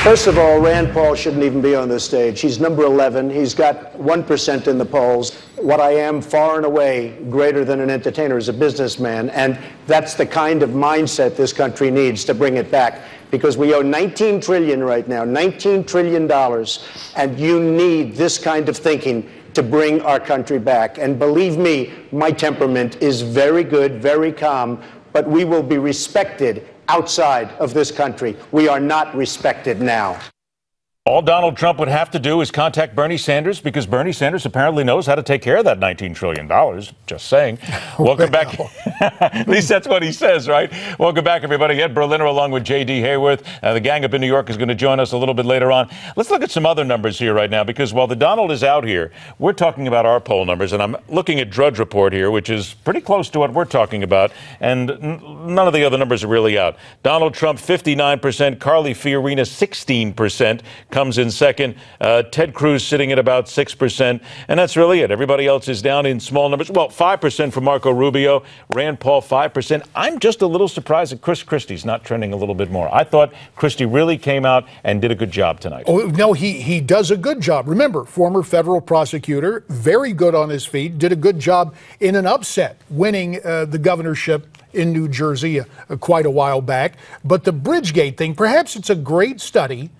First of all, Rand Paul shouldn't even be on this stage. He's number 11. He's got 1% in the polls. What I am far and away greater than an entertainer is a businessman. And that's the kind of mindset this country needs to bring it back. Because we owe $19 trillion right now, $19 trillion. And you need this kind of thinking to bring our country back. And believe me, my temperament is very good, very calm, but we will be respected outside of this country. We are not respected now. All Donald Trump would have to do is contact Bernie Sanders, because Bernie Sanders apparently knows how to take care of that $19 trillion. Just saying. Welcome back. At least that's what he says, right? Welcome back, everybody. Ed Berliner along with J.D. Hayworth. The gang up in New York is going to join us a little bit later on. Let's look at some other numbers here right now, because while the Donald is out here, we're talking about our poll numbers, and I'm looking at Drudge Report here, which is pretty close to what we're talking about, and none of the other numbers are really out. Donald Trump, 59%. Carly Fiorina, 16%. Comes in second. Ted Cruz sitting at about 6%. And that's really it. Everybody else is down in small numbers. Well, 5% for Marco Rubio. Rand Paul, 5%. I'm just a little surprised that Chris Christie's not trending a little bit more. I thought Christie really came out and did a good job tonight. Oh, no, he does a good job. Remember, former federal prosecutor, very good on his feet, did a good job in an upset, winning the governorship in New Jersey quite a while back. But the Bridgegate thing, perhaps it's a great study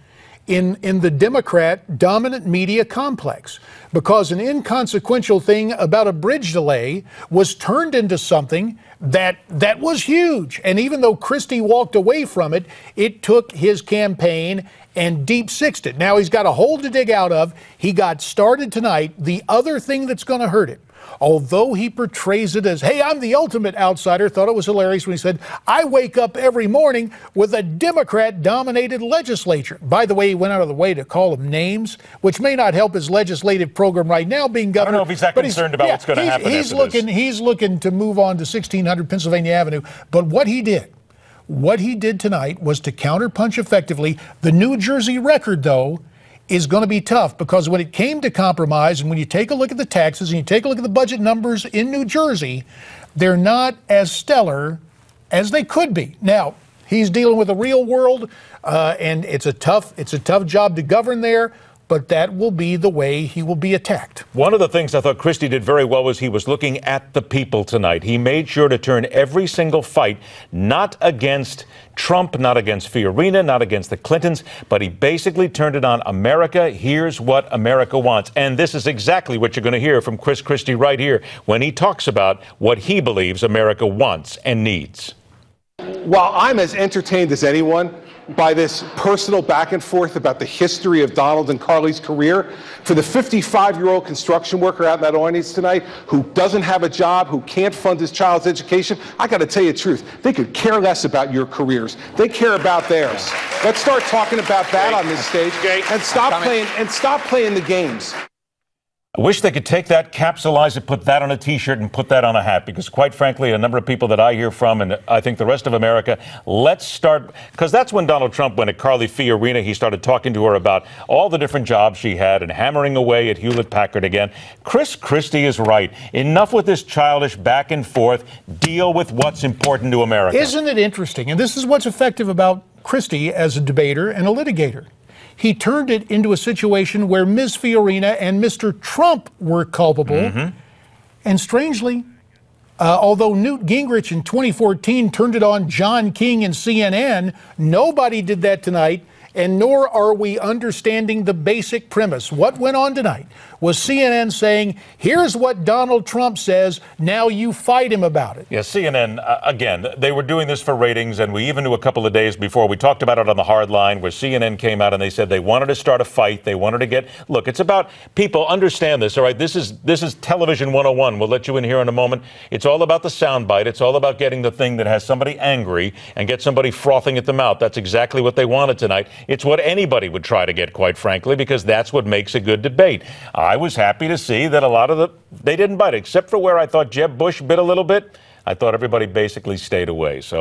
in the Democrat dominant media complex, because an inconsequential thing about a bridge delay was turned into something that was huge. And even though Christie walked away from it, it took his campaign and deep-sixed it. Now he's got a hole to dig out of. He got started tonight. The other thing that's going to hurt him, although he portrays it as, hey, I'm the ultimate outsider, thought it was hilarious when he said, I wake up every morning with a Democrat-dominated legislature. By the way, he went out of the way to call them names, which may not help his legislative program right now being governor. I don't know if he's that concerned about what's going to happen after this. He's looking to move on to 1600 Pennsylvania Avenue. But what he did tonight was to counterpunch effectively. The New Jersey record, though, is going to be tough, because when it came to compromise, and when you take a look at the taxes and you take a look at the budget numbers in New Jersey, they're not as stellar as they could be. Now, he's dealing with the real world, and it's a tough job to govern there, but that will be the way he will be attacked. One of the things I thought Christie did very well was he was looking at the people tonight. He made sure to turn every single fight not against Trump, not against Fiorina, not against the Clintons, but he basically turned it on America. Here's what America wants. And this is exactly what you're going to hear from Chris Christie right here when he talks about what he believes America wants and needs. While I'm as entertained as anyone by this personal back and forth about the history of Donald and Carly's career, for the 55-year-old construction worker out in that audience tonight who doesn't have a job, who can't fund his child's education, I got to tell you the truth. They could care less about your careers. They care about theirs. Let's start talking about that on this stage, and stop playing the games. I wish they could take that, capsulize it, put that on a T-shirt and put that on a hat, because quite frankly, a number of people that I hear from, and I think the rest of America, let's start, because that's when Donald Trump went at Carly Fiorina. He started talking to her about all the different jobs she had and hammering away at Hewlett-Packard again. Chris Christie is right. Enough with this childish back and forth. Deal with what's important to America. Isn't it interesting? And this is what's effective about Christie as a debater and a litigator. He turned it into a situation where Ms. Fiorina and Mr. Trump were culpable. And strangely, although Newt Gingrich in 2014 turned it on John King and CNN, nobody did that tonight, and nor are we understanding the basic premise. What went on tonight was CNN saying, here's what Donald Trump says, now you fight him about it. Yeah, CNN, again, they were doing this for ratings, and we even knew a couple of days before, we talked about it on the hard line, where CNN came out and they said they wanted to start a fight, they wanted to get, look, it's about, people understand this, all right, this is television 101, we'll let you in here in a moment. It's all about the soundbite, it's all about getting the thing that has somebody angry and get somebody frothing at the mouth. That's exactly what they wanted tonight. It's what anybody would try to get, quite frankly, because that's what makes a good debate. I was happy to see that a lot of they didn't bite, except for where I thought Jeb Bush bit a little bit. I thought everybody basically stayed away. So